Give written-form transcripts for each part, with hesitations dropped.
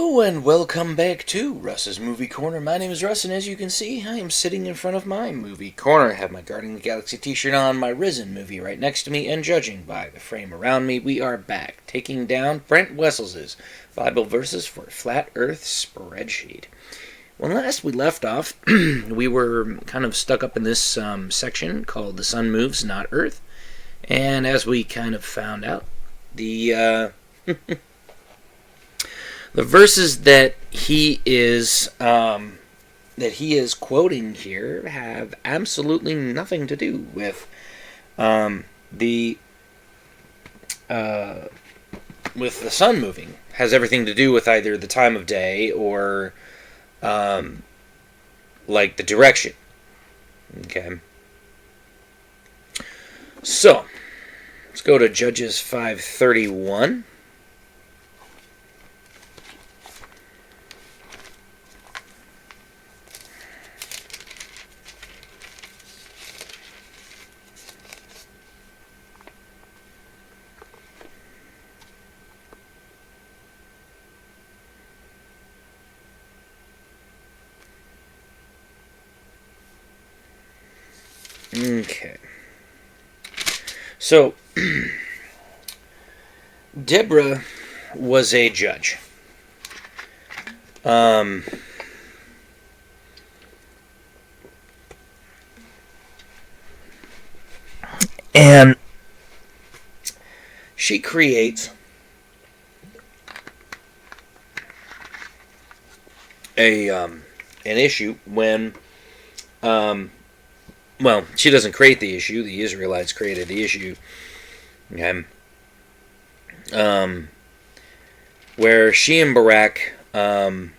Hello and welcome back to Russ's Movie Corner. My name is Russ, and as you can see, I am sitting in front of my movie corner. I have my Guardian of the Galaxy t-shirt on, my Risen movie right next to me, and judging by the frame around me, we are back, taking down Brandt Wessel's Bible verses for a Flat Earth spreadsheet. When last we left off, we were kind of stuck up in this section called The Sun Moves, Not Earth, and as we kind of found out, the verses that he is quoting here have absolutely nothing to do with the sun moving. Has everything to do with either the time of day or like the direction. Okay. So let's go to Judges 5:31. Okay. So, Deborah was a judge. And she creates an issue when well, she doesn't create the issue. The Israelites created the issue. Okay. Where she and Barak go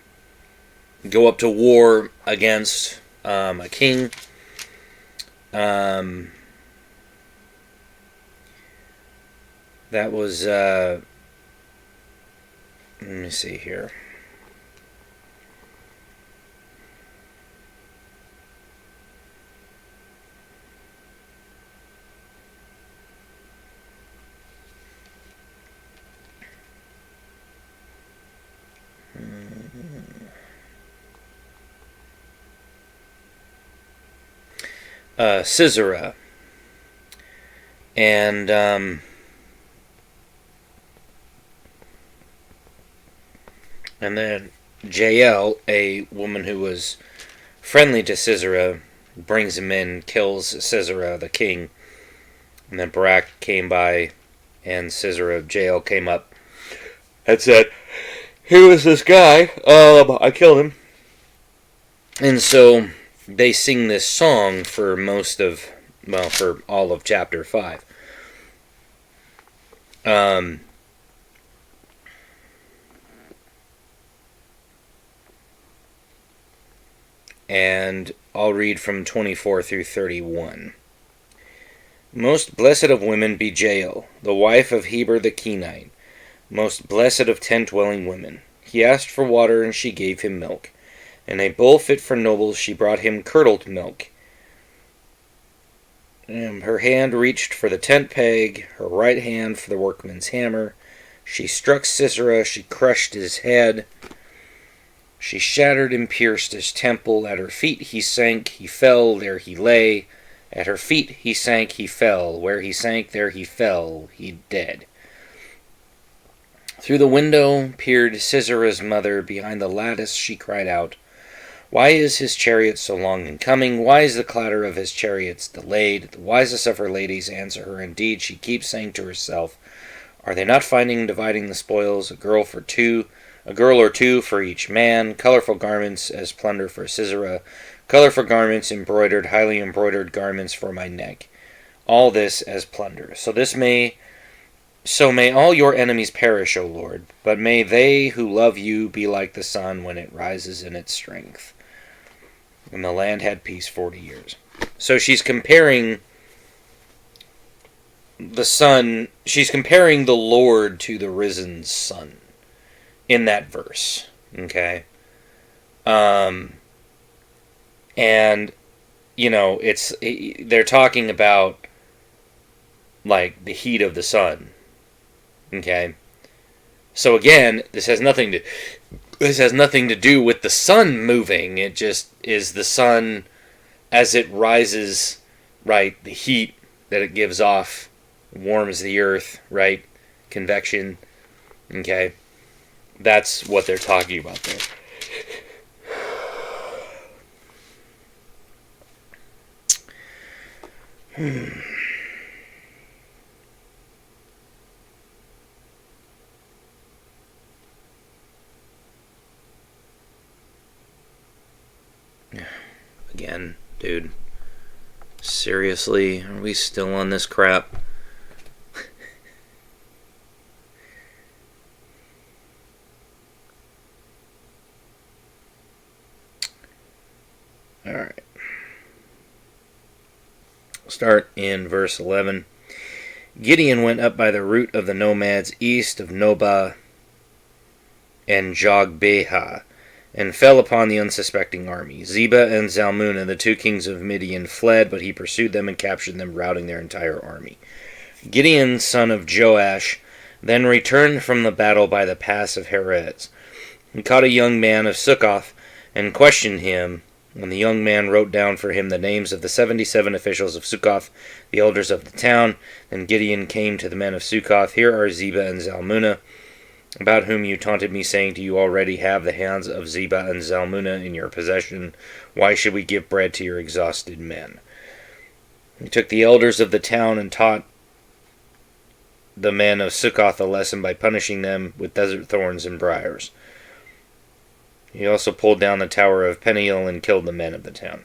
up to war against a king. That was, let me see here. Sisera, and then Jael, a woman who was friendly to Sisera, brings him in, kills Sisera, the king, and then Barak came by, and Jael came up and said, "Who is this guy? I killed him." And so they sing this song for for all of chapter 5. And I'll read from 24 through 31. Most blessed of women be Jael, the wife of Heber the Kenite, most blessed of tent-dwelling women. He asked for water, and she gave him milk. In a bowl fit for nobles, she brought him curdled milk. Her hand reached for the tent peg, her right hand for the workman's hammer. She struck Sisera, she crushed his head. She shattered and pierced his temple. At her feet he sank, he fell, there he lay. At her feet he sank, he fell. Where he sank, there he fell, he dead. Through the window peered Sisera's mother. Behind the lattice she cried out, "Why is his chariot so long in coming? Why is the clatter of his chariots delayed?" The wisest of her ladies answer her. Indeed, she keeps saying to herself, "Are they not finding dividing the spoils? A girl or two for each man. Colorful garments as plunder for Sisera. Colorful garments embroidered, highly embroidered garments for my neck. All this as plunder. So may all your enemies perish, O Lord, but may they who love you be like the sun when it rises in its strength." And the land had peace 40 years. So she's comparing the sun, she's comparing the Lord to the risen sun in that verse. Okay? And, you know, they're talking about, like, the heat of the sun. Okay? So again, this has nothing to This has nothing to do with the sun moving. It just is the sun as it rises, right? The heat that it gives off warms the earth, right? Convection. Okay. That's what they're talking about there. Again, dude. Seriously? Are we still on this crap? Alright. Start in verse 11. Gideon went up by the route of the nomads east of Nobah and Jogbeha, and fell upon the unsuspecting army. Zebah and Zalmunna, the two kings of Midian, fled, but he pursued them and captured them, routing their entire army. Gideon, son of Joash, then returned from the battle by the pass of Heres. He caught a young man of Sukkoth and questioned him, and the young man wrote down for him the names of the 77 officials of Sukkoth, the elders of the town. Then Gideon came to the men of Sukkoth. Here are Zebah and Zalmunna, about whom you taunted me, saying, do you already have the hands of Zebah and Zalmunna in your possession? Why should we give bread to your exhausted men? He took the elders of the town and taught the men of Sukkoth a lesson by punishing them with desert thorns and briars. He also pulled down the tower of Peniel and killed the men of the town.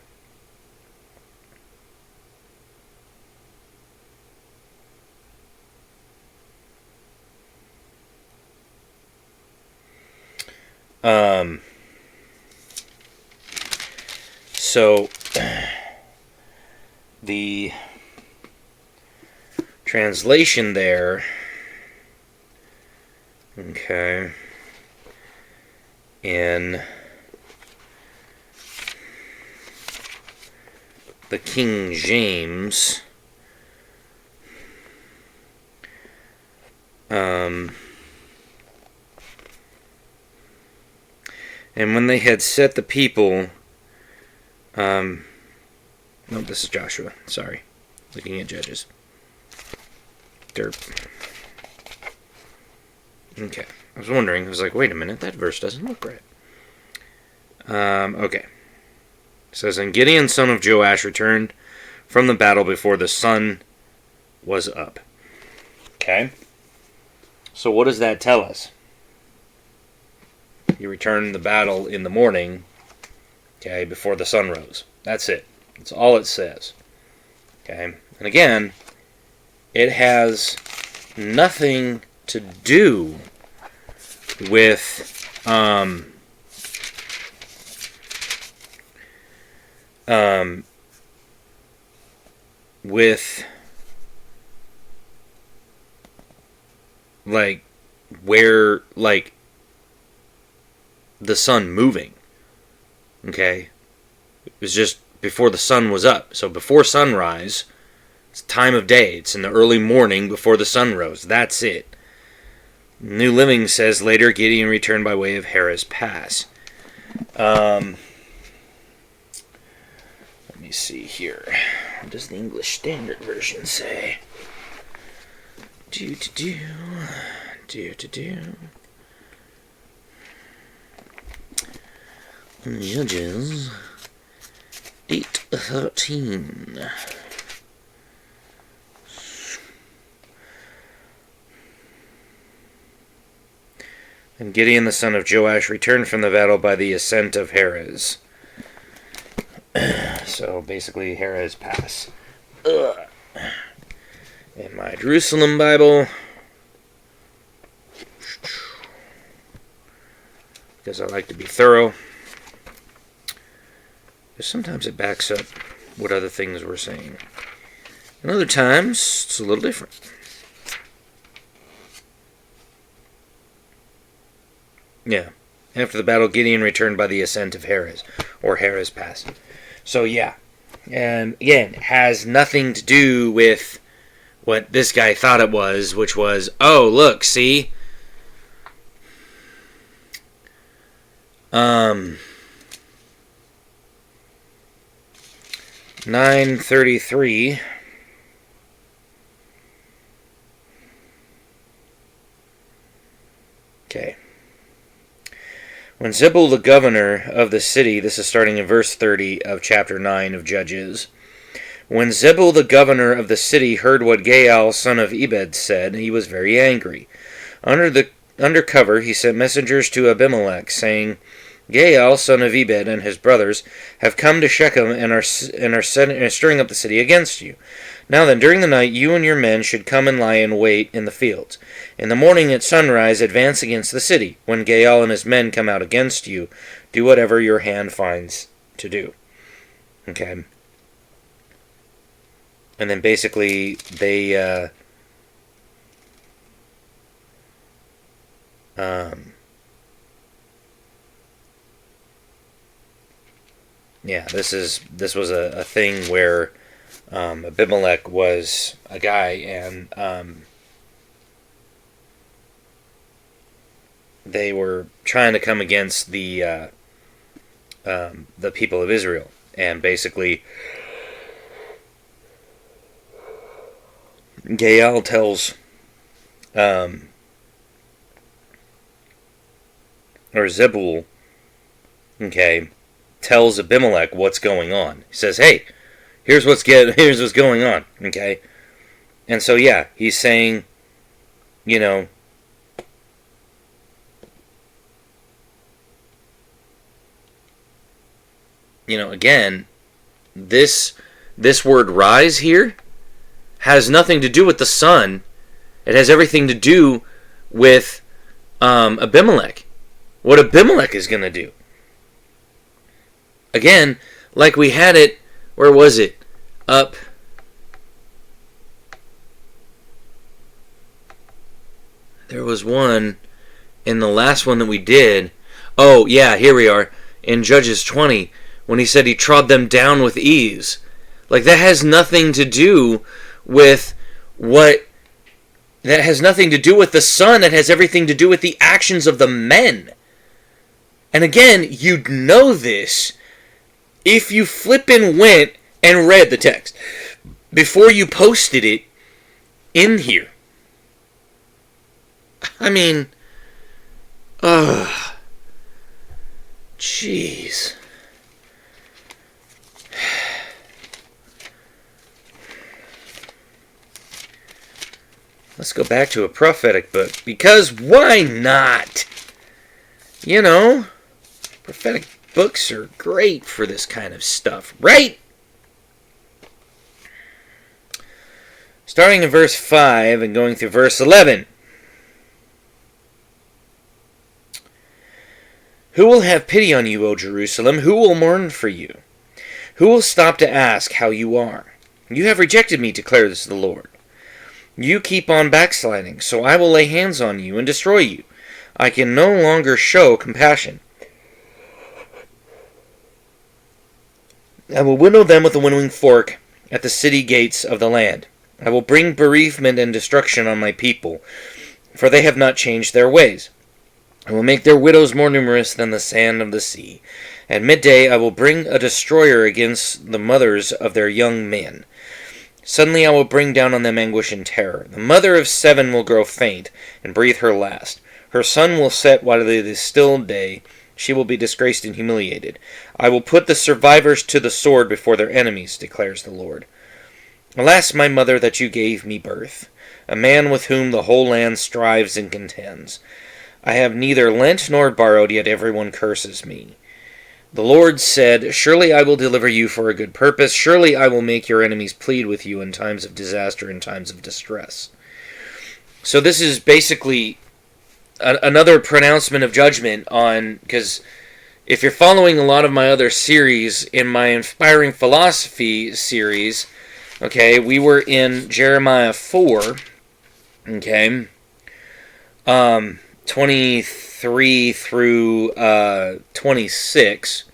So the translation there, okay, in the King James, and when they had set the people, no, this is Joshua, sorry, looking at Judges. Derp. Okay, I was wondering, I was like, wait a minute, that verse doesn't look right. Okay. It says, and Gideon, son of Joash, returned from the battle before the sun was up. Okay. So what does that tell us? He returned the battle in the morning, okay, before the sun rose. That's it. That's all it says. Okay. And again, it has nothing to do with like where like the sun moving. Okay, it was just before the sun was up. So before sunrise, it's time of day. It's in the early morning before the sun rose. That's it. New Living says later Gideon returned by way of Heres Pass. Let me see here. What does the English Standard Version say? Judges 8:13. And Gideon the son of Joash returned from the battle by the ascent of Heres. So basically Heres Pass. In my Jerusalem Bible, because I like to be thorough, because sometimes it backs up what other things we're saying. And other times, it's a little different. Yeah. After the battle, Gideon returned by the ascent of Heres, or Heres Pass. So, yeah. And, again, it has nothing to do with what this guy thought it was, which was, oh, look, see? 9:33. Okay. When Zebul the governor of the city, this is starting in verse 30 of chapter 9 of Judges. When Zebul the governor of the city heard what Gaal son of Ebed said, he was very angry. Under cover he sent messengers to Abimelech, saying, Gaal son of Ebed and his brothers have come to Shechem and are stirring up the city against you. Now then, during the night you and your men should come and lie in wait in the fields. In the morning at sunrise advance against the city. When Gaal and his men come out against you, do whatever your hand finds to do. Okay. And then basically they this was a thing where Abimelech was a guy, and they were trying to come against the people of Israel, and basically Gaal tells or Zebul, okay, tells Abimelech what's going on. He says, "Hey, here's what's going on." Okay, and so yeah, he's saying, again, this word "rise" here has nothing to do with the sun. It has everything to do with Abimelech. What Abimelech is going to do. Again, like we had it, where was it? Up. There was one in the last one that we did. Oh, yeah, here we are. In Judges 20, when he said he trod them down with ease. Like, that has nothing to do with that has nothing to do with the sun. It has everything to do with the actions of the men. And again, you'd know this if you flippin' went and read the text before you posted it in here. I mean, jeez. Let's go back to a prophetic book, because why not? Prophetic books are great for this kind of stuff, right? Starting in verse 5 and going through verse 11. Who will have pity on you, O Jerusalem? Who will mourn for you? Who will stop to ask how you are? You have rejected me, declares the Lord. You keep on backsliding, so I will lay hands on you and destroy you. I can no longer show compassion. I will winnow them with a winnowing fork at the city gates of the land. I will bring bereavement and destruction on my people, for they have not changed their ways. I will make their widows more numerous than the sand of the sea. At midday I will bring a destroyer against the mothers of their young men. Suddenly I will bring down on them anguish and terror. The mother of 7 will grow faint and breathe her last. Her sun will set while it is still day. She will be disgraced and humiliated. I will put the survivors to the sword before their enemies, declares the Lord. Alas, my mother, that you gave me birth, a man with whom the whole land strives and contends. I have neither lent nor borrowed, yet everyone curses me. The Lord said, surely I will deliver you for a good purpose. Surely I will make your enemies plead with you in times of disaster and times of distress. So this is basically another pronouncement of judgment on, because if you're following a lot of my other series, in my Inspiring Philosophy series, okay, we were in Jeremiah 4, okay, 23 through 26,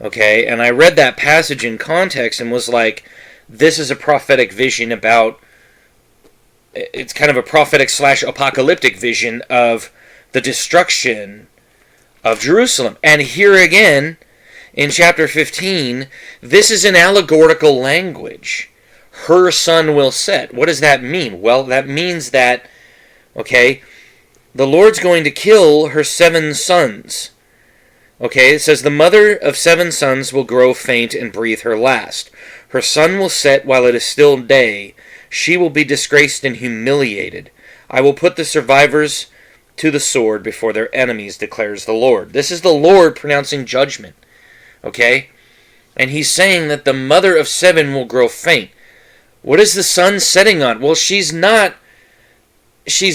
okay, and I read that passage in context and was like, this is a prophetic vision about, it's kind of a prophetic / apocalyptic vision of the destruction of Jerusalem. And here again, in chapter 15, this is an allegorical language. Her sun will set. What does that mean? Well, that means that, okay, the Lord's going to kill her 7 sons. Okay, it says, the mother of 7 sons will grow faint and breathe her last. Her sun will set while it is still day. She will be disgraced and humiliated. I will put the survivors to the sword before their enemies, declares the Lord. This is the Lord pronouncing judgment. Okay? And he's saying that the mother of 7 will grow faint. What is the sun setting on? Well, she's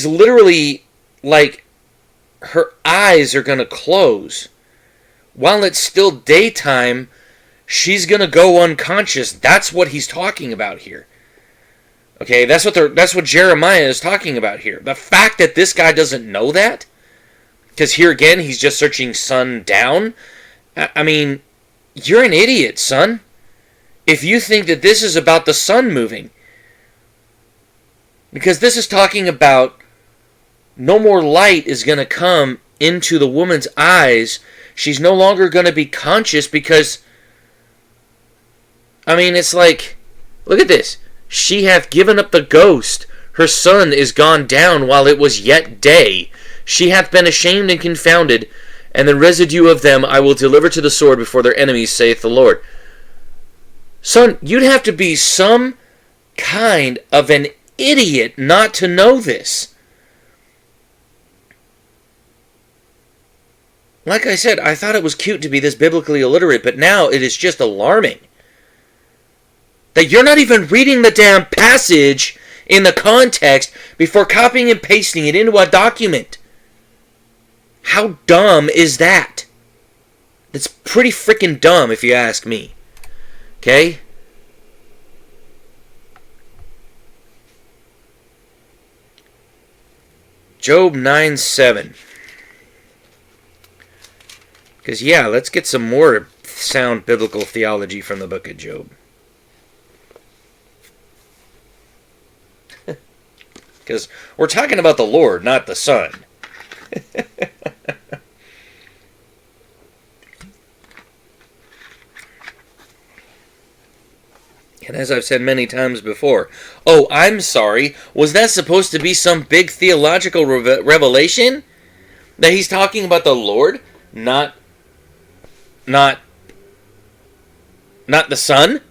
literally, like, her eyes are going to close. While it's still daytime, she's going to go unconscious. That's what he's talking about here. Okay, that's what Jeremiah is talking about here. The fact that this guy doesn't know that, because here again, he's just searching sun down. I mean, you're an idiot, son. If you think that this is about the sun moving. Because this is talking about no more light is going to come into the woman's eyes. She's no longer going to be conscious because, I mean, it's like, look at this. She hath given up the ghost. Her sun is gone down while it was yet day. She hath been ashamed and confounded, and the residue of them I will deliver to the sword before their enemies, saith the Lord. Son, you'd have to be some kind of an idiot not to know this. Like I said, I thought it was cute to be this biblically illiterate, but now it is just alarming. That you're not even reading the damn passage in the context before copying and pasting it into a document. How dumb is that? It's pretty freaking dumb if you ask me. Okay? Job 9:7. Because, yeah, let's get some more sound biblical theology from the book of Job. Because we're talking about the Lord, not the Son. And as I've said many times before, oh, I'm sorry, was that supposed to be some big theological revelation? That he's talking about the Lord, not the Son?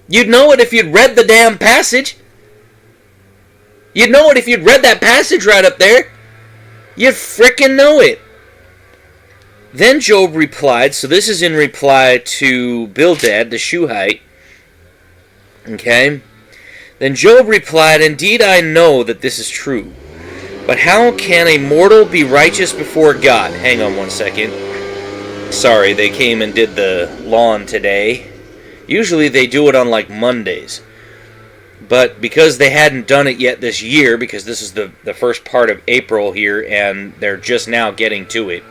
You'd know it if you'd read the damn passage. You'd know it if you'd read that passage right up there. You'd frickin' know it. Then Job replied, so this is in reply to Bildad, the Shuhite. Okay? Then Job replied, indeed I know that this is true. But how can a mortal be righteous before God? Hang on one second. Sorry, they came and did the lawn today. Usually they do it on like Mondays. But because they hadn't done it yet this year, because this is the first part of April here, and they're just now getting to it,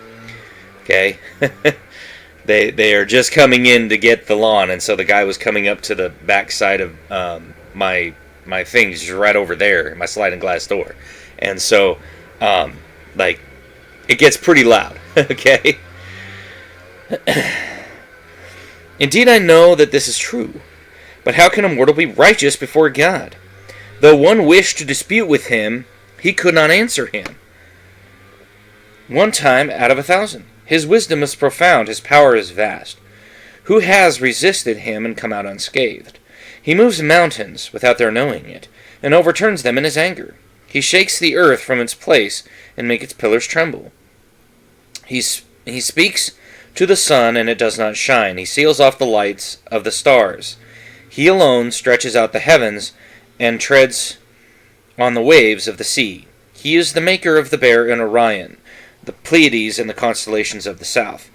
okay? they are just coming in to get the lawn, and so the guy was coming up to the back side of my thing, just right over there, my sliding glass door. And so, like, it gets pretty loud, okay? Indeed, I know that this is true. But how can a mortal be righteous before God? Though one wished to dispute with him, he could not answer him. One time out of 1,000. His wisdom is profound, his power is vast. Who has resisted him and come out unscathed? He moves mountains without their knowing it, and overturns them in his anger. He shakes the earth from its place, and makes its pillars tremble. He speaks to the sun, and it does not shine. He seals off the lights of the stars. He alone stretches out the heavens and treads on the waves of the sea. He is the maker of the Bear and Orion, the Pleiades and the constellations of the south.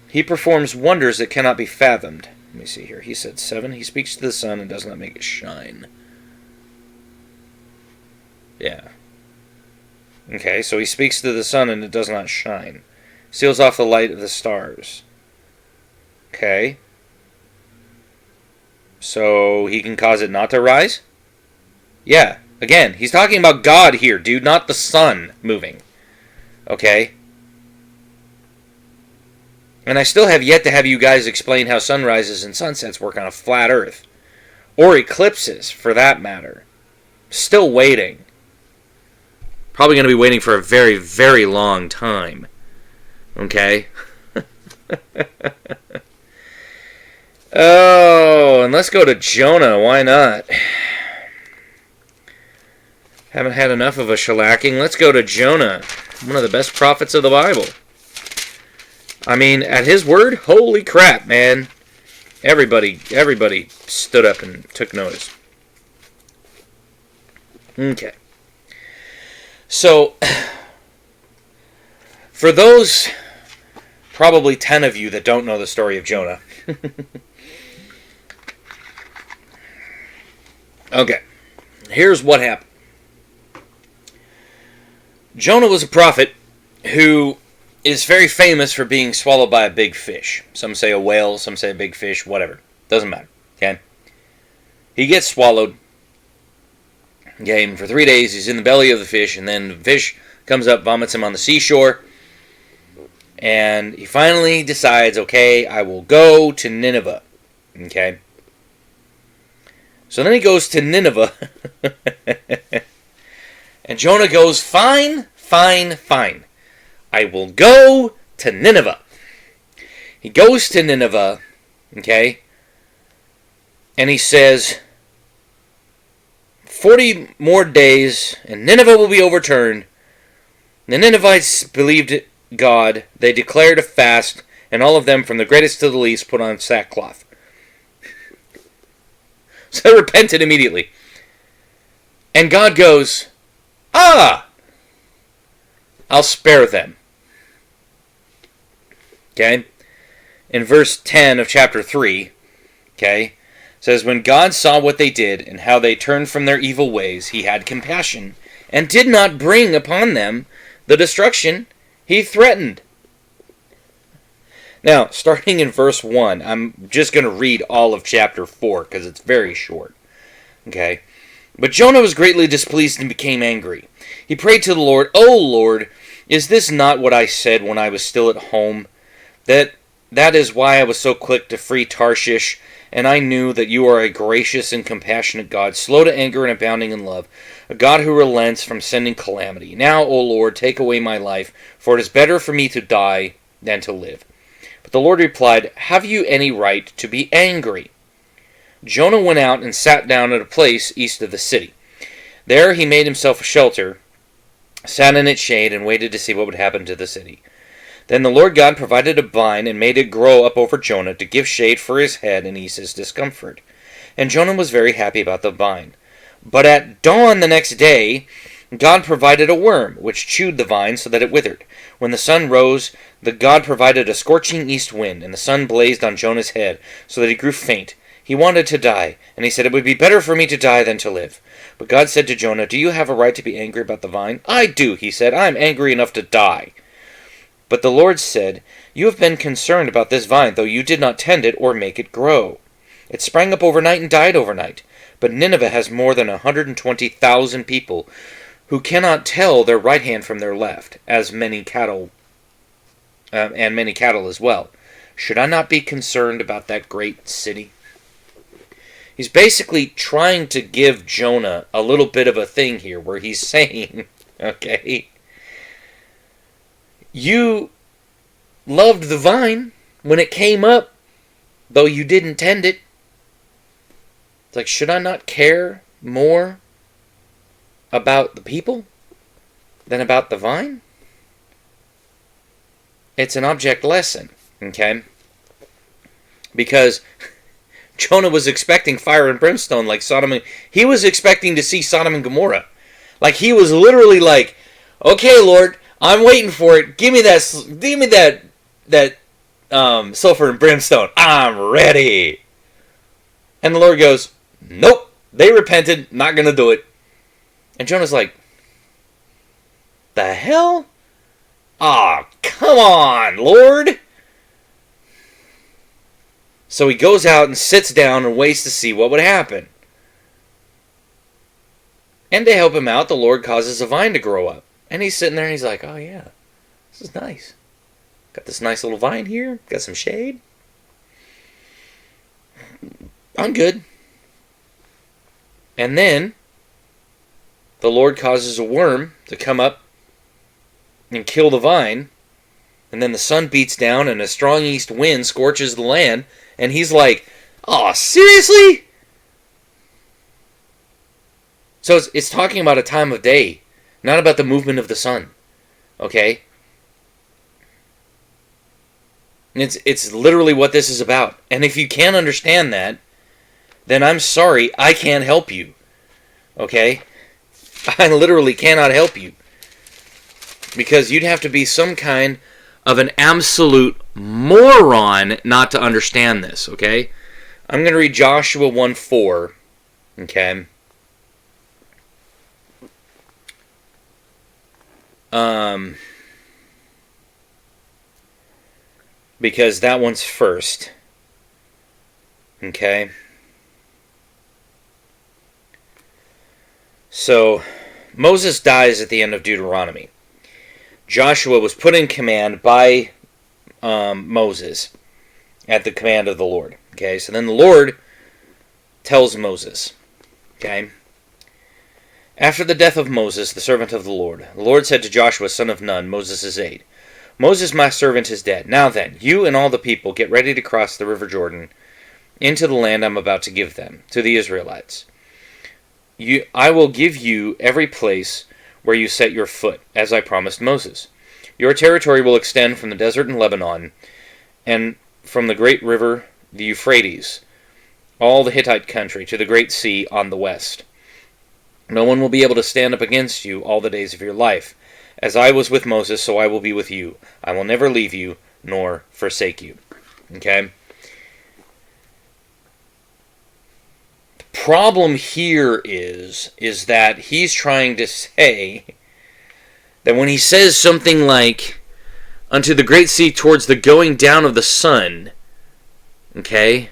He performs wonders that cannot be fathomed. Let me see here. He said 7. He speaks to the sun and does not make it shine. Yeah. Okay, so he speaks to the sun and it does not shine. Seals off the light of the stars. Okay. So he can cause it not to rise? Yeah. Again, he's talking about God here, dude, not the sun moving. Okay? And I still have yet to have you guys explain how sunrises and sunsets work on a flat Earth. Or eclipses, for that matter. Still waiting. Probably going to be waiting for a very, very long time. Okay? Oh, and let's go to Jonah. Why not? Haven't had enough of a shellacking. Let's go to Jonah. One of the best prophets of the Bible. I mean, at his word, holy crap, man. Everybody stood up and took notice. Okay. So, for those probably 10 of you that don't know the story of Jonah. Okay. Here's what happened. Jonah was a prophet who is very famous for being swallowed by a big fish. Some say a whale, some say a big fish, whatever. Doesn't matter. Okay? He gets swallowed. Okay, and for 3 days he's in the belly of the fish, and then the fish comes up, vomits him on the seashore, and he finally decides, okay, I will go to Nineveh. Okay? So then he goes to Nineveh, and Jonah goes, fine, fine, fine. I will go to Nineveh. He goes to Nineveh, okay, and he says, 40 more days, and Nineveh will be overturned. The Ninevites believed God. They declared a fast, and all of them, from the greatest to the least, put on sackcloth. So they repented immediately. And God goes, I'll spare them. Okay? In verse 10 of chapter 3, okay, says, when God saw what they did and how they turned from their evil ways, he had compassion and did not bring upon them the destruction he threatened. Now, starting in verse 1, I'm just going to read all of chapter 4 because it's very short. Okay? But Jonah was greatly displeased and became angry. He prayed to the Lord, O Lord, is this not what I said when I was still at home? That is why I was so quick to free Tarshish, and I knew that you are a gracious and compassionate God, slow to anger and abounding in love, a God who relents from sending calamity. Now, O Lord, take away my life, for it is better for me to die than to live. But the Lord replied, have you any right to be angry? Jonah went out and sat down at a place east of the city. There he made himself a shelter, sat in its shade, and waited to see what would happen to the city. Then the Lord God provided a vine and made it grow up over Jonah to give shade for his head and ease his discomfort. And Jonah was very happy about the vine. But at dawn the next day, God provided a worm, which chewed the vine so that it withered. When the sun rose, the God provided a scorching east wind, and the sun blazed on Jonah's head, so that he grew faint. He wanted to die, and he said, it would be better for me to die than to live. But God said to Jonah, do you have a right to be angry about the vine? I do, he said. I am angry enough to die. But the Lord said, you have been concerned about this vine, though you did not tend it or make it grow. It sprang up overnight and died overnight. But Nineveh has more than 120,000 people who cannot tell their right hand from their left, as many cattle, and many cattle as well. Should I not be concerned about that great city? He's basically trying to give Jonah a little bit of a thing here, where he's saying, okay, you loved the vine when it came up, though you didn't tend it. It's like, should I not care more about the people than about the vine? It's an object lesson, okay? Because Jonah was expecting fire and brimstone like Sodom and... He was expecting to see Sodom and Gomorrah. Like, he was literally like, okay, Lord, I'm waiting for it. Give me that sulfur and brimstone. I'm ready. And the Lord goes, nope. They repented. Not going to do it. And Jonah's like, the hell? Aw, come on, Lord. So he goes out and sits down and waits to see what would happen. And to help him out, the Lord causes a vine to grow up. And he's sitting there and he's like, oh yeah, this is nice. Got this nice little vine here. Got some shade. I'm good. And then the Lord causes a worm to come up and kill the vine. And then the sun beats down and a strong east wind scorches the land. And he's like, oh, seriously? So it's talking about a time of day, not about the movement of the sun. Okay? And it's literally what this is about. And if you can't understand that, then I'm sorry, I can't help you. Okay? I literally cannot help you. Because you'd have to be some kind of an absolute moron not to understand this, okay? I'm going to read Joshua 1:4, okay? Because that one's first, okay? So, Moses dies at the end of Deuteronomy. Joshua was put in command by Moses at the command of the Lord. Okay, so then the Lord tells Moses, okay, after the death of Moses, the servant of the Lord said to Joshua, son of Nun, Moses' aide, Moses, my servant, is dead. Now then, you and all the people get ready to cross the river Jordan into the land I'm about to give them, to the Israelites. I will give you every place where you set your foot, as I promised Moses. Your territory will extend from the desert in Lebanon, and from the great river, the Euphrates, all the Hittite country, to the great sea on the west. No one will be able to stand up against you all the days of your life. As I was with Moses, so I will be with you. I will never leave you, nor forsake you. Okay? Problem here is that he's trying to say that when he says something like, unto the great sea towards the going down of the sun, okay,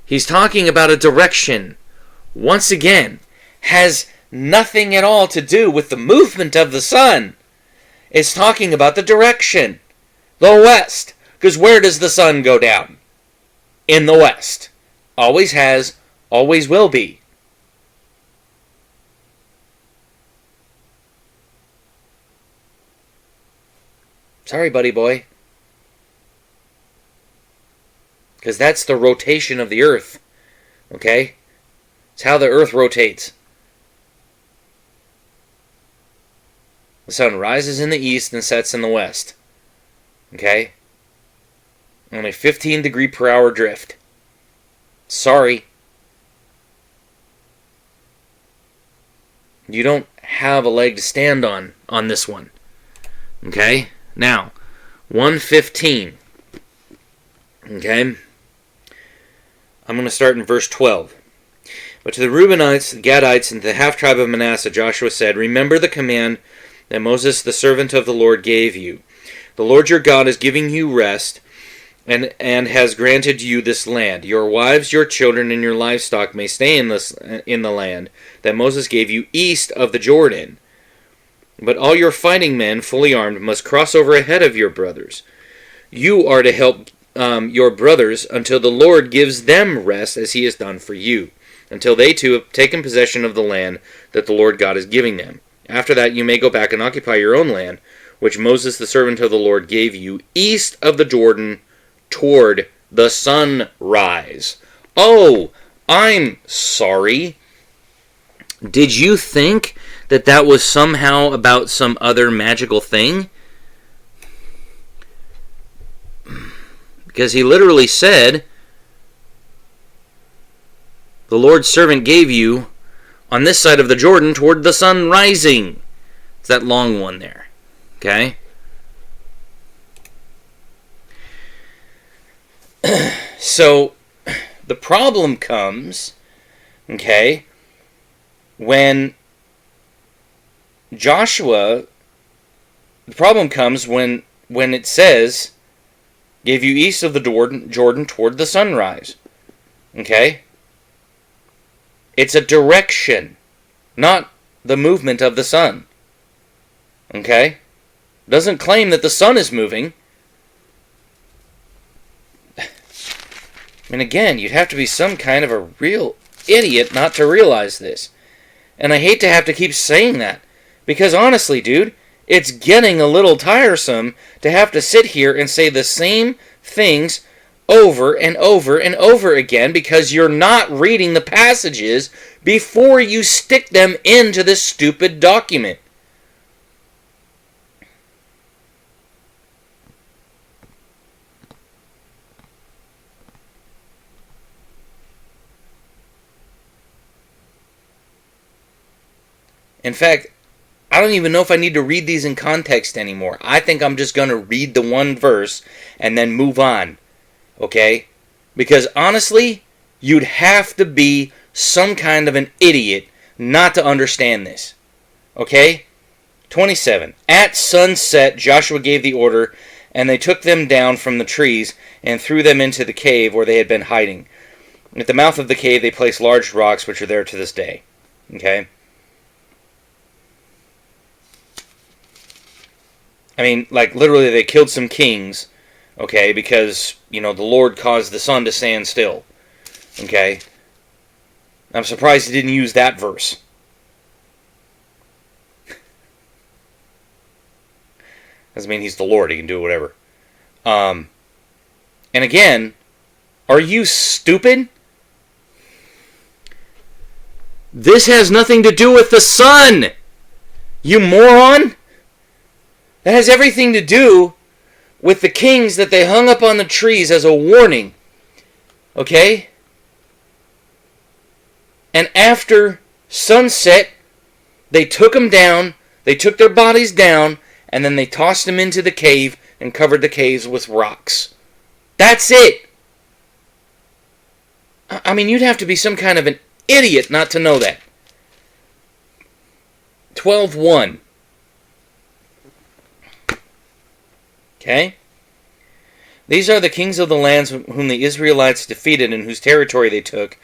he's talking about a direction, once again, has nothing at all to do with the movement of the sun. It's talking about the direction, the west, because where does the sun go down? In the west. Always has, always will be. Sorry, buddy boy. Because that's the rotation of the earth. Okay? It's how the earth rotates. The sun rises in the east and sets in the west. Okay? On a 15 degree per hour drift. Sorry. You don't have a leg to stand on this one. Okay? Now, 1:15. Okay? I'm going to start in verse 12. But to the Reubenites, the Gadites, and the half-tribe of Manasseh, Joshua said, remember the command that Moses, the servant of the Lord, gave you. The Lord your God is giving you rest and has granted you this land. Your wives, your children, and your livestock may stay in the land that Moses gave you east of the Jordan. But all your fighting men, fully armed, must cross over ahead of your brothers. You are to help your brothers until the Lord gives them rest as he has done for you, until they too have taken possession of the land that the Lord God is giving them. After that you may go back and occupy your own land, which Moses the servant of the Lord gave you, east of the Jordan, toward the sunrise. Oh, I'm sorry. Did you think that was somehow about some other magical thing? Because he literally said, the Lord's servant gave you on this side of the Jordan toward the sun rising. It's that long one there. Okay? So, the problem comes, okay, when Joshua, the problem comes when it says, gave you east of the Jordan toward the sunrise. Okay? It's a direction, not the movement of the sun. Okay? Doesn't claim that the sun is moving. And again, you'd have to be some kind of a real idiot not to realize this. And I hate to have to keep saying that. Because honestly, dude, it's getting a little tiresome to have to sit here and say the same things over and over and over again because you're not reading the passages before you stick them into this stupid document. In fact, I don't even know if I need to read these in context anymore. I think I'm just going to read the one verse and then move on. Okay? Because honestly, you'd have to be some kind of an idiot not to understand this. Okay? 27. At sunset, Joshua gave the order, and they took them down from the trees and threw them into the cave where they had been hiding. At the mouth of the cave, they placed large rocks, which are there to this day. Okay? I mean, like, literally they killed some kings, okay, because, the Lord caused the sun to stand still, okay? I'm surprised he didn't use that verse. Doesn't mean he's the Lord, he can do whatever. And again, are you stupid? This has nothing to do with the sun, you moron! That has everything to do with the kings that they hung up on the trees as a warning. Okay? And after sunset, they took them down, they took their bodies down, and then they tossed them into the cave and covered the caves with rocks. That's it! I mean, you'd have to be some kind of an idiot not to know that. 12:1. Okay? These are the kings of the lands whom the Israelites defeated and whose territory they took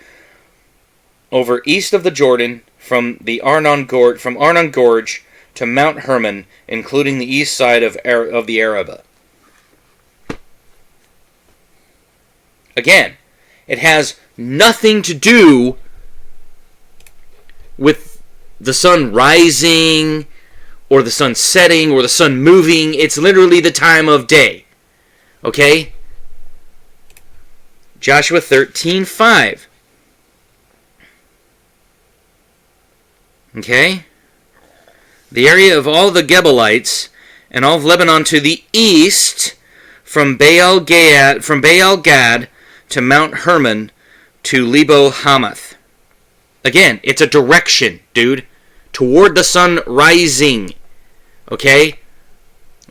over east of the Jordan from Arnon Gorge to Mount Hermon, including the east side of the Arabah. Again, it has nothing to do with the sun rising or the sun setting, or the sun moving. It's literally the time of day. Okay? Joshua 13:5. Okay? The area of all the Gebalites and all of Lebanon to the east, from Baal Gad to Mount Hermon to Lebo Hamath. Again, it's a direction, dude. Toward the sun rising. Okay?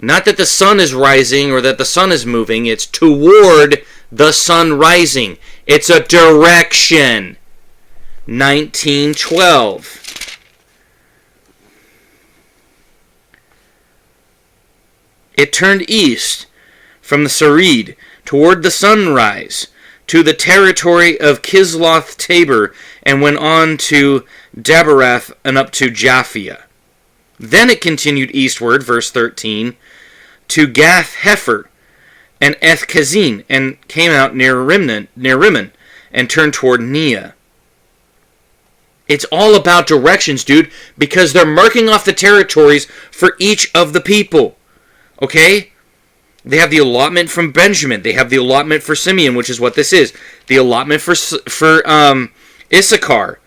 Not that the sun is rising or that the sun is moving. It's toward the sun rising. It's a direction. 19:12. It turned east from the Sarid toward the sunrise to the territory of Kisloth Tabor and went on to Daberath and up to Japhia. Then it continued eastward, verse 13, to Gath Hefer and Eth Kazin, and came out near Rimmon, and turned toward Neah. It's all about directions, dude, because they're marking off the territories for each of the people. Okay? They have the allotment from Benjamin. They have the allotment for Simeon, which is what this is. The allotment for Issachar.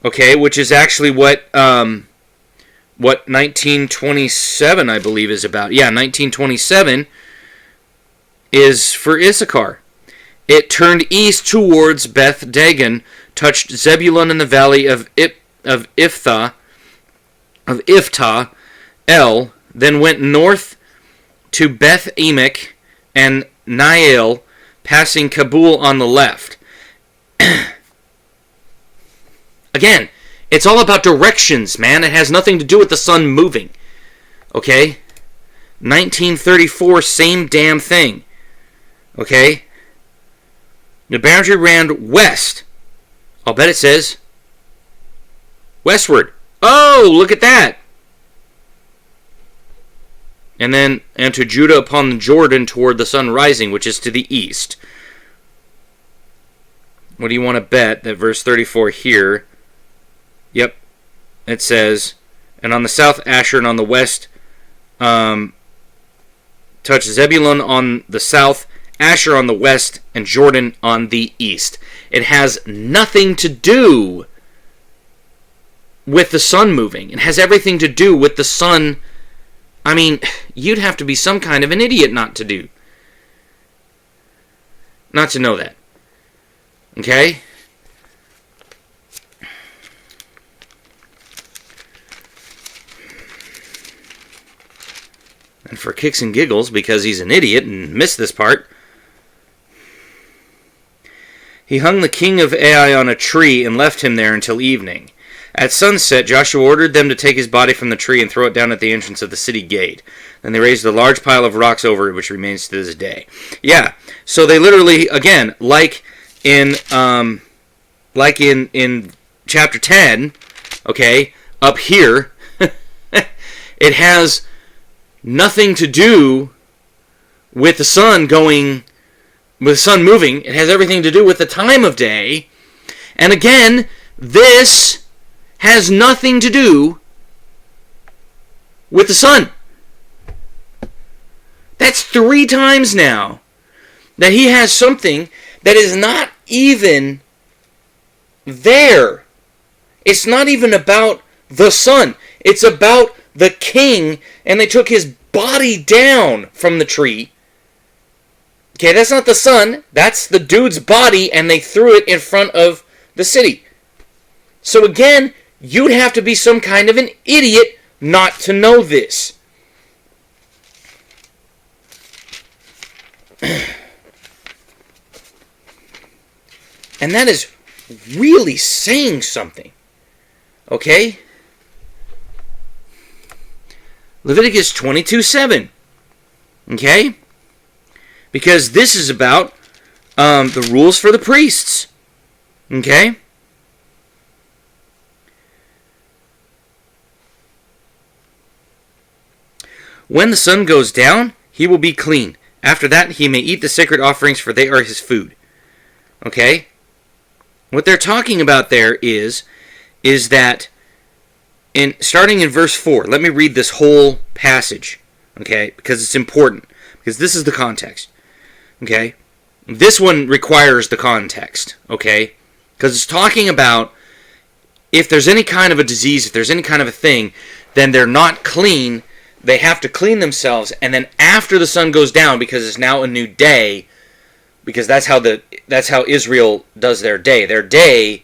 Okay, which is actually what 1927, I believe, is about. Yeah, 1927 is for Issachar. It turned east towards Beth Dagon, touched Zebulun in the valley of Iftah, El, then went north to Beth Emek and Nael, passing Kabul on the left. Again, it's all about directions, man. It has nothing to do with the sun moving. Okay? 1934, same damn thing. Okay? The boundary ran west. I'll bet it says westward. Oh, look at that. And to Judah upon the Jordan toward the sun rising, which is to the east. what do you want to bet that verse 34 here? Yep. It says, and on the south Asher, and on the west touch Zebulun on the south, Asher on the west, and Jordan on the east. It has nothing to do with the sun moving. It has everything to do with the sun. I mean, you'd have to be some kind of an idiot not to know that. Okay? And for kicks and giggles, because he's an idiot and missed this part, he hung the king of Ai on a tree and left him there until evening. At sunset, Joshua ordered them to take his body from the tree and throw it down at the entrance of the city gate. Then they raised a large pile of rocks over it, which remains to this day. Yeah, so they literally, again, like in chapter 10, okay, up here, it has nothing to do with the sun moving. It has everything to do with the time of day. And again, this has nothing to do with the sun. That's 3 times now that he has something that is not even there. It's not even about the sun. It's about the king, and they took his body down from the tree. Okay, that's not the sun. That's the dude's body, and they threw it in front of the city. So again, you'd have to be some kind of an idiot not to know this. And that is really saying something. Okay? Leviticus 22:7. Okay? Because this is about the rules for the priests. Okay? When the sun goes down, he will be clean. After that, he may eat the sacred offerings, for they are his food. Okay? What they're talking about there is that, starting in verse 4, let me read this whole passage, okay? Because it's important. Because this is the context. Okay? This one requires the context, okay? Because it's talking about if there's any kind of a disease, if there's any kind of a thing, then they're not clean. They have to clean themselves, and then after the sun goes down, because it's now a new day, because that's how Israel does their day. Their day,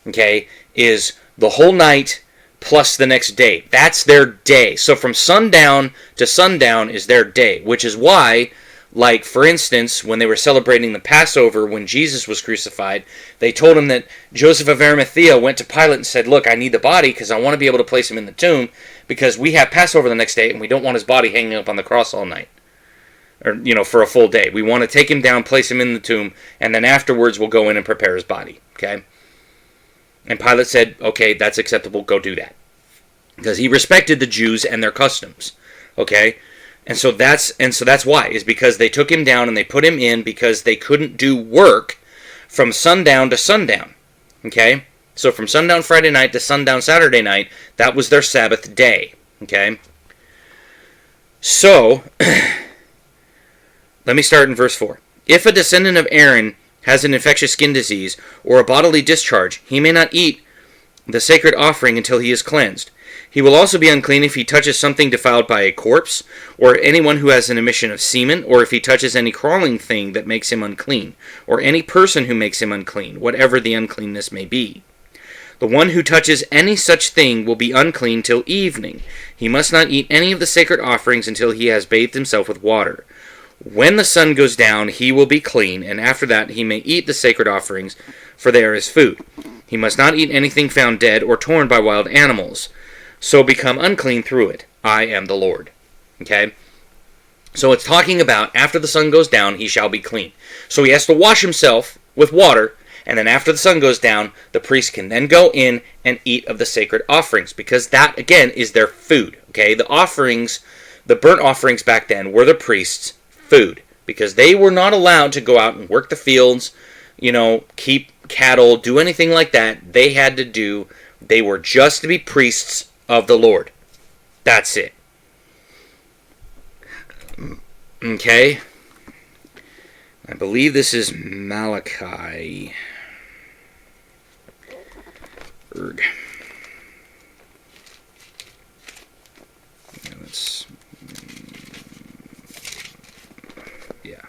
okay, is the whole night plus the next day. That's their day. So from sundown to sundown is their day, which is why, like, for instance, when they were celebrating the Passover when Jesus was crucified, they told him that Joseph of Arimathea went to Pilate and said, look, I need the body because I want to be able to place him in the tomb because we have Passover the next day and we don't want his body hanging up on the cross all night. Or, for a full day. We want to take him down, place him in the tomb, and then afterwards we'll go in and prepare his body. Okay? And Pilate said, okay, that's acceptable, go do that. Because he respected the Jews and their customs. Okay? And so that's why, is because they took him down and they put him in because they couldn't do work from sundown to sundown. Okay? So from sundown Friday night to sundown Saturday night, that was their Sabbath day. Okay? So, let me start in verse 4. If a descendant of Aaron has an infectious skin disease or a bodily discharge, he may not eat the sacred offering until he is cleansed. He will also be unclean if he touches something defiled by a corpse, or anyone who has an emission of semen, or if he touches any crawling thing that makes him unclean, or any person who makes him unclean, whatever the uncleanness may be. The one who touches any such thing will be unclean till evening. He must not eat any of the sacred offerings until he has bathed himself with water. When the sun goes down, he will be clean, and after that he may eat the sacred offerings, for they are his food. He must not eat anything found dead or torn by wild animals, so become unclean through it. I am the Lord. Okay? So it's talking about after the sun goes down, he shall be clean. So he has to wash himself with water, and then after the sun goes down, the priest can then go in and eat of the sacred offerings, because that, again, is their food. Okay? The offerings, the burnt offerings back then, were the priests' food, because they were not allowed to go out and work the fields. keep cattle, do anything like that. They were just to be priests of the Lord. That's it. Okay. I believe this is Malachi. Erg. Yeah.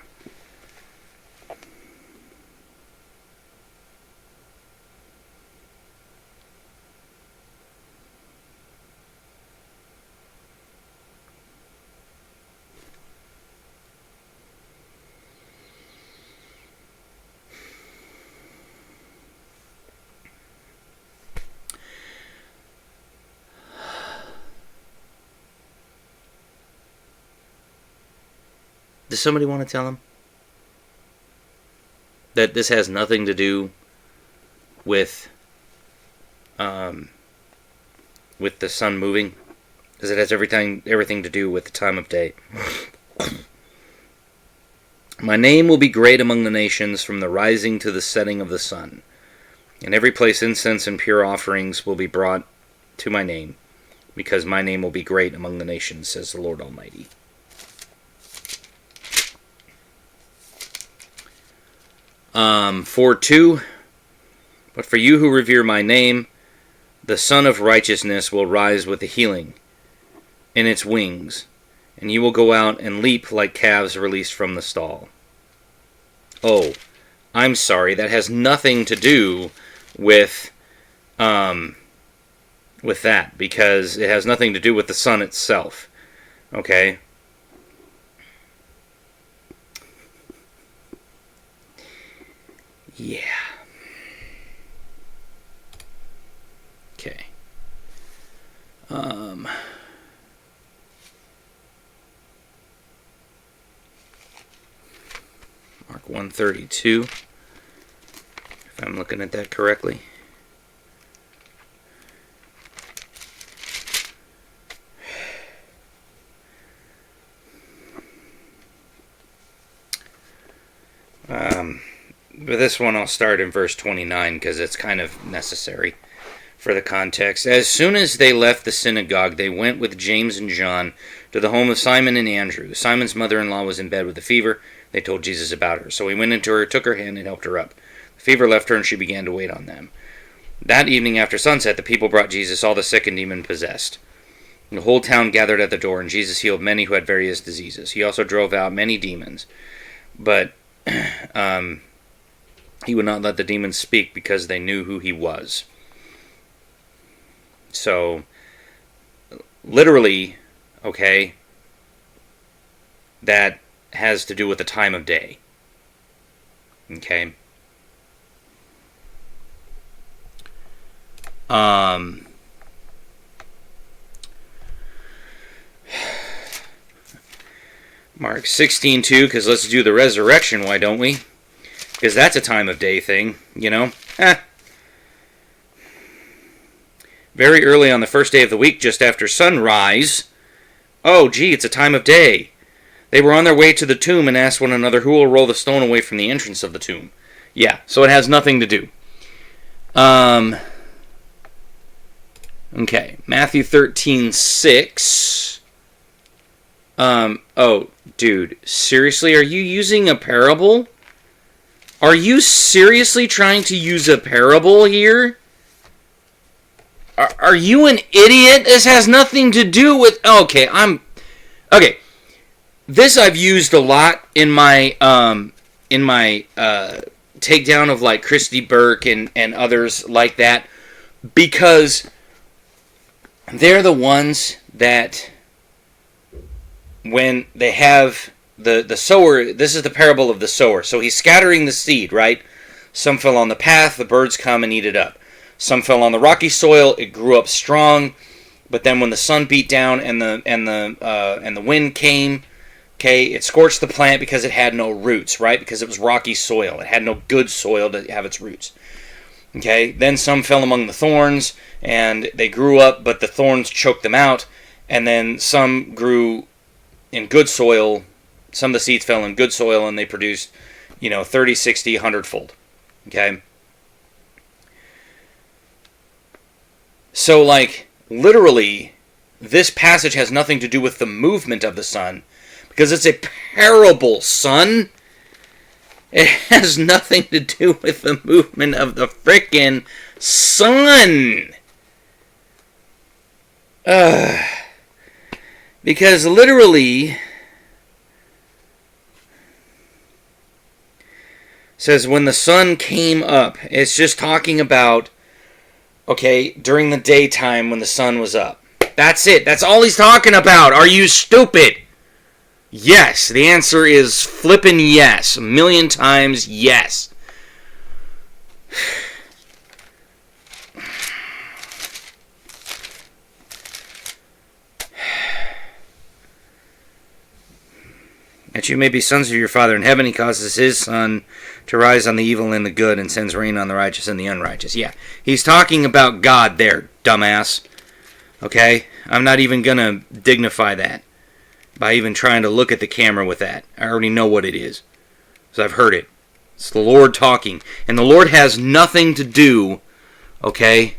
Does somebody want to tell him that this has nothing to do with the sun moving? Because it has everything to do with the time of day. My name will be great among the nations from the rising to the setting of the sun. In every place incense and pure offerings will be brought to my name, because my name will be great among the nations, says the Lord Almighty. For 2, but for you who revere my name, the Son of Righteousness will rise with the healing in its wings, and you will go out and leap like calves released from the stall. Oh, I'm sorry, that has nothing to do with that, because it has nothing to do with the sun itself. Okay? Yeah. Okay. Mark 132, if I'm looking at that correctly. But this one I'll start in verse 29 because it's kind of necessary for the context. As soon as they left the synagogue, they went with James and John to the home of Simon and Andrew. Simon's mother-in-law was in bed with a fever. They told Jesus about her. So he went into her, took her hand, and helped her up. The fever left her, and she began to wait on them. That evening after sunset, the people brought Jesus all the sick and demon-possessed. The whole town gathered at the door, and Jesus healed many who had various diseases. He also drove out many demons. But he would not let the demons speak because they knew who he was. So, literally, okay, that has to do with the time of day. Okay. Mark 16:2, because let's do the resurrection, why don't we? Because that's a time of day thing, Very early on the first day of the week, just after sunrise, oh, gee, it's a time of day. They were on their way to the tomb and asked one another, who will roll the stone away from the entrance of the tomb? Yeah, so it has nothing to do. Okay, Matthew 13:6. Oh, dude, seriously, are you using a parable? Are you seriously trying to use a parable here? Are you an idiot? This has nothing to do with... Okay, Okay, this I've used a lot in my takedown of like Christy Burke and others like that, because they're the ones that when they have the sower, this is the parable of the sower. So he's scattering the seed, right? Some fell on the path, the birds come and eat it up. Some fell on the rocky soil, it grew up strong, but then when the sun beat down and the wind came, okay, it scorched the plant because it had no roots, right? Because it was rocky soil. It had no good soil to have its roots. Okay, then some fell among the thorns, and they grew up, but the thorns choked them out. And then some grew in good soil. Some of the seeds fell in good soil, and they produced, 30, 60, 100-fold. Okay? So, like, literally, this passage has nothing to do with the movement of the sun, because it's a parable, son. It has nothing to do with the movement of the frickin' sun. Because literally, says when the sun came up, it's just talking about, okay, during the daytime when the sun was up. That's it. That's all he's talking about. Are you stupid? Yes. The answer is flippin' yes. 1,000,000 times yes. That you may be sons of your Father in heaven, he causes his sun to rise on the evil and the good, and sends rain on the righteous and the unrighteous. Yeah, he's talking about God there, dumbass. Okay? I'm not even going to dignify that by even trying to look at the camera with that. I already know what it is. So I've heard it. It's the Lord talking. And the Lord has nothing to do, okay?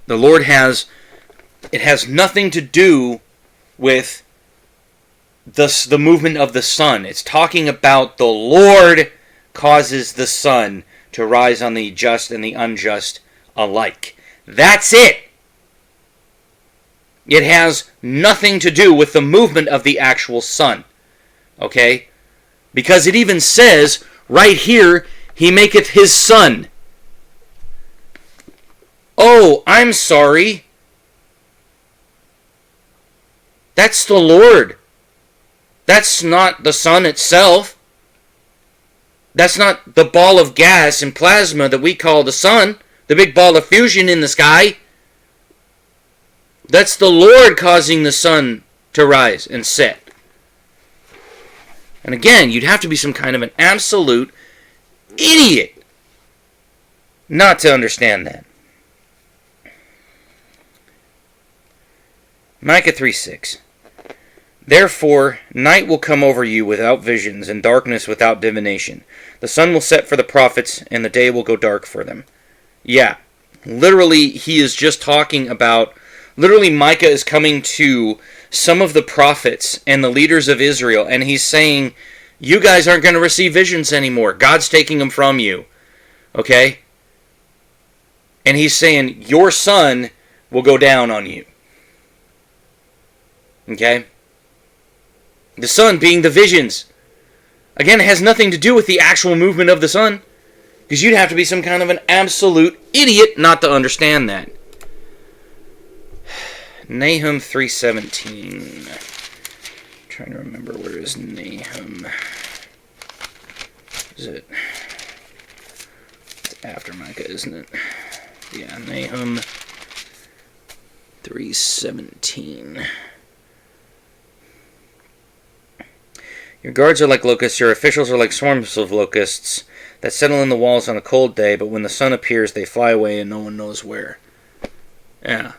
The Lord has, it has nothing to do with the movement of the sun. It's talking about the Lord causes the sun to rise on the just and the unjust alike. That's it. It has nothing to do with the movement of the actual sun. Okay? Because it even says right here, he maketh his sun. Oh, I'm sorry. That's the Lord. That's not the sun itself. That's not the ball of gas and plasma that we call the sun, the big ball of fusion in the sky. That's the Lord causing the sun to rise and set. And again, you'd have to be some kind of an absolute idiot not to understand that. Micah 3:6. Therefore, night will come over you without visions, and darkness without divination. The sun will set for the prophets, and the day will go dark for them. Yeah, literally, he is just talking about, literally Micah is coming to some of the prophets and the leaders of Israel, and he's saying, you guys aren't going to receive visions anymore. God's taking them from you. Okay? And he's saying, your sun will go down on you. Okay? The sun being the visions. Again, it has nothing to do with the actual movement of the sun. Because you'd have to be some kind of an absolute idiot not to understand that. Nahum 3:17. Trying to remember, where is Nahum? Is it? It's after Micah, isn't it? Yeah, Nahum 3:17. Your guards are like locusts, your officials are like swarms of locusts that settle in the walls on a cold day, but when the sun appears, they fly away and no one knows where. Yeah.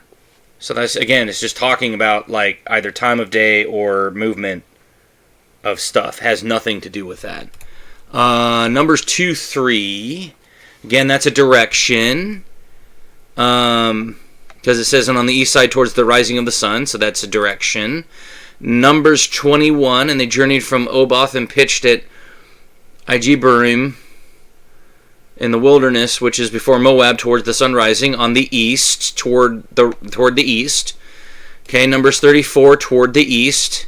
So that's, again, it's just talking about, like, either time of day or movement of stuff. Has nothing to do with that. Numbers 2:3. Again, that's a direction. Because it says, and on the east side towards the rising of the sun, so that's a direction. Numbers 21, and they journeyed from Oboth and pitched at Ijeburim in the wilderness, which is before Moab, towards the sun rising, on the east, toward the east. Okay, Numbers 34, toward the east.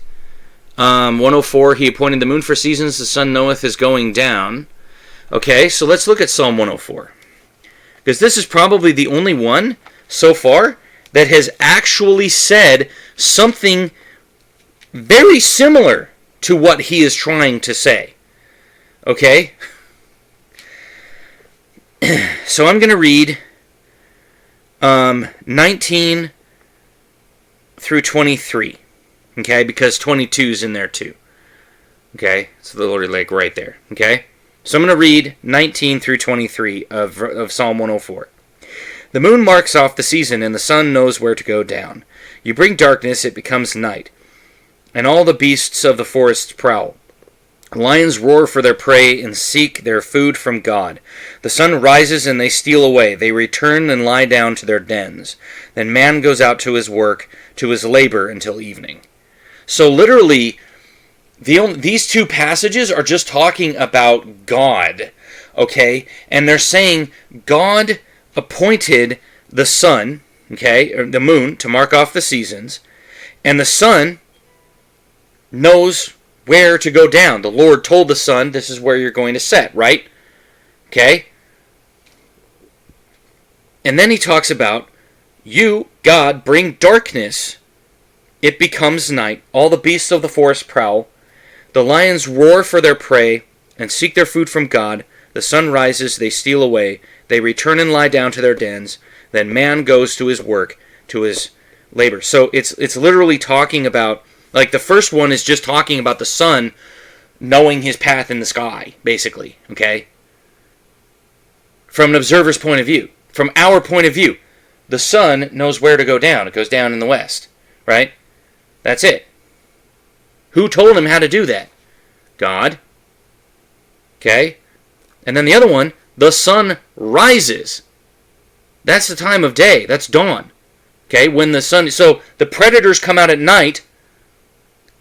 104, he appointed the moon for seasons, the sun knoweth is going down. Okay, so let's look at Psalm 104. Because this is probably the only one so far that has actually said something very similar to what he is trying to say. Okay? So I'm going to read 19 through 23. Okay? Because 22 is in there too. Okay? It's literally like right there. Okay? So I'm going to read 19 through 23 of Psalm 104. The moon marks off the season, and the sun knows where to go down. You bring darkness, it becomes night, and all the beasts of the forest prowl. Lions roar for their prey and seek their food from God. The sun rises and they steal away. They return and lie down to their dens. Then man goes out to his work, to his labor until evening. So literally, these two passages are just talking about God, okay? And they're saying God appointed the sun, okay, or the moon, to mark off the seasons, and the sun knows where to go down. The Lord told the sun, this is where you're going to set, right? Okay? And then he talks about, you, God, bring darkness. It becomes night. All the beasts of the forest prowl. The lions roar for their prey and seek their food from God. The sun rises, they steal away. They return and lie down to their dens. Then man goes to his work, to his labor. So it's literally talking about, like the first one is just talking about the sun knowing his path in the sky, basically, okay? From an observer's point of view. From our point of view, the sun knows where to go down. It goes down in the west, right? That's it. Who told him how to do that? God. Okay? And then the other one, the sun rises. That's the time of day. That's dawn. Okay? When the sun... So the predators come out at night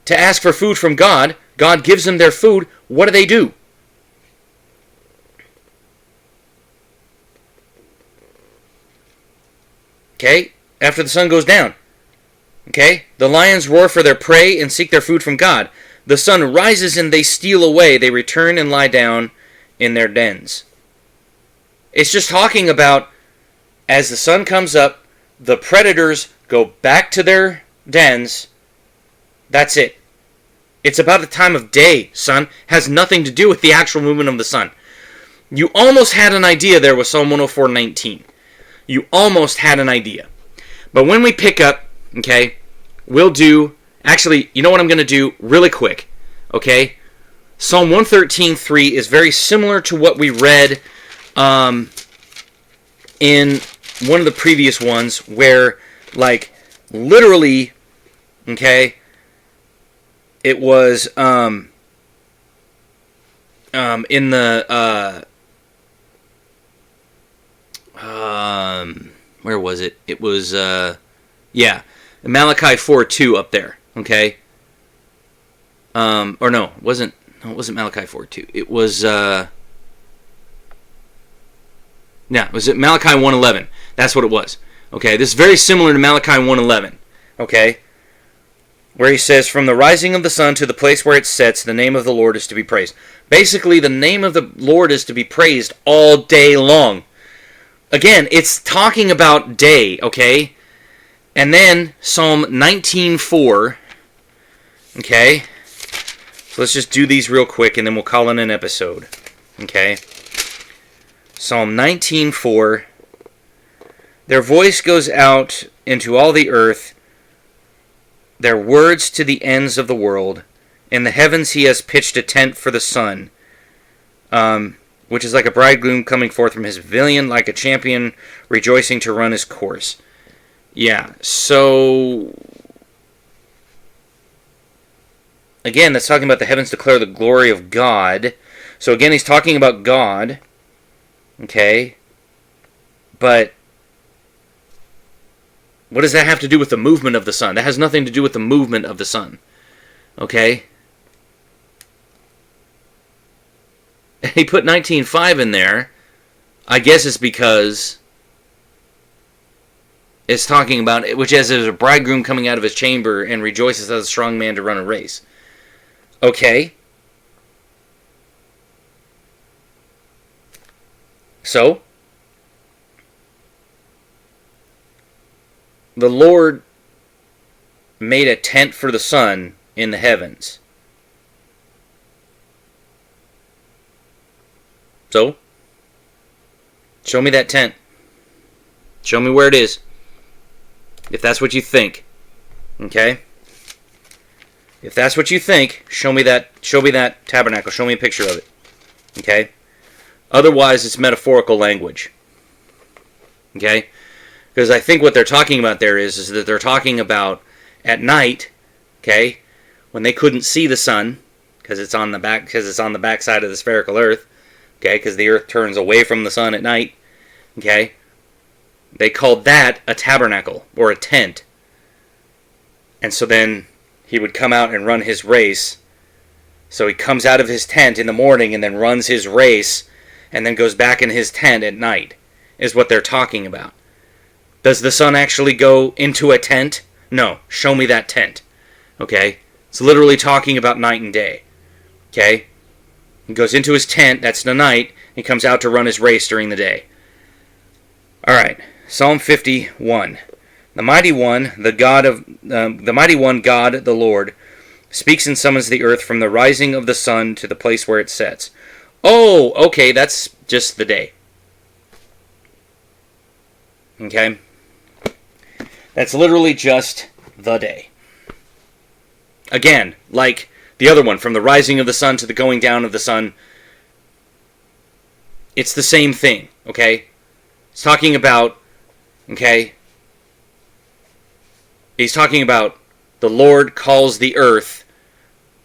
to ask for food from God. God gives them their food. What do? Okay? After the sun goes down. Okay? The lions roar for their prey and seek their food from God. The sun rises and they steal away. They return and lie down in their dens. It's just talking about as the sun comes up, the predators go back to their dens. That's it. It's about the time of day, son. Has nothing to do with the actual movement of the sun. You almost had an idea there with Psalm 104:19. You almost had an idea. But when we pick up, okay, we'll do... Actually, you know what I'm going to do really quick, okay? Psalm 113:3 is very similar to what we read in one of the previous ones where, like, literally, okay, it was in the... where was it? It was, yeah, Malachi 4:2 up there, okay? Or no, it wasn't Malachi 4:2. It was, it was Malachi 1:11. That's what it was. Okay, this is very similar to Malachi 1:11, okay? Where he says, from the rising of the sun to the place where it sets, the name of the Lord is to be praised. Basically, the name of the Lord is to be praised all day long. Again, it's talking about day, okay? And then Psalm 19:4, okay? So let's just do these real quick and then we'll call it an episode, okay? Psalm 19:4, their voice goes out into all the earth, their words to the ends of the world. In the heavens he has pitched a tent for the sun, which is like a bridegroom coming forth from his pavilion, like a champion rejoicing to run his course. Yeah, so... Again, that's talking about the heavens declare the glory of God. So again, he's talking about God. Okay? But what does that have to do with the movement of the sun? That has nothing to do with the movement of the sun. Okay? He put 19:5 in there. I guess it's because it's talking about, which as a bridegroom coming out of his chamber and rejoices as a strong man to run a race. Okay. So, the Lord made a tent for the sun in the heavens. So, show me that tent. Show me where it is. If that's what you think. Okay? If that's what you think, show me that tabernacle. Show me a picture of it. Okay? Otherwise, it's metaphorical language. Okay? Because I think what they're talking about there is that they're talking about at night, okay, when they couldn't see the sun, because it's on the back side of the spherical Earth. Okay, because the Earth turns away from the sun at night. Okay, they called that a tabernacle or a tent. And so then he would come out and run his race. So he comes out of his tent in the morning and then runs his race and then goes back in his tent at night, is what they're talking about. Does the sun actually go into a tent? No. Show me that tent. Okay? It's literally talking about night and day. Okay? He goes into his tent, that's the night, he comes out to run his race during the day. Alright, Psalm 51. The mighty one, God, the Lord, speaks and summons the earth from the rising of the sun to the place where it sets. Oh, okay, that's just the day. Okay? That's literally just the day. Again, like the other one, from the rising of the sun to the going down of the sun, it's the same thing, okay? It's talking about, okay? He's talking about the Lord calls the earth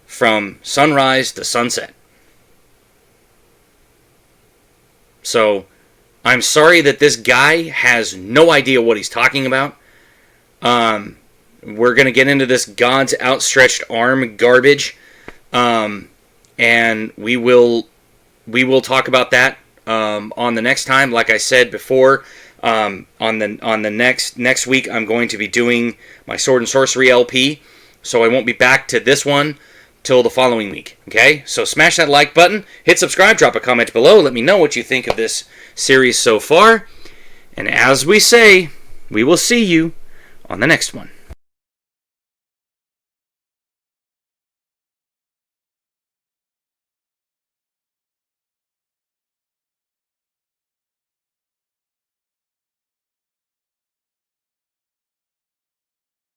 from sunrise to sunset. So, I'm sorry that this guy has no idea what he's talking about. We're going to get into this God's outstretched arm garbage. And we will talk about that on the next time. Like I said before, on the next week I'm going to be doing my Sword and Sorcery LP, so I won't be back to this one till the following week. Okay, so smash that like button, hit subscribe, drop a comment below, let me know what you think of this series so far, and as we say, we will see you on the next one.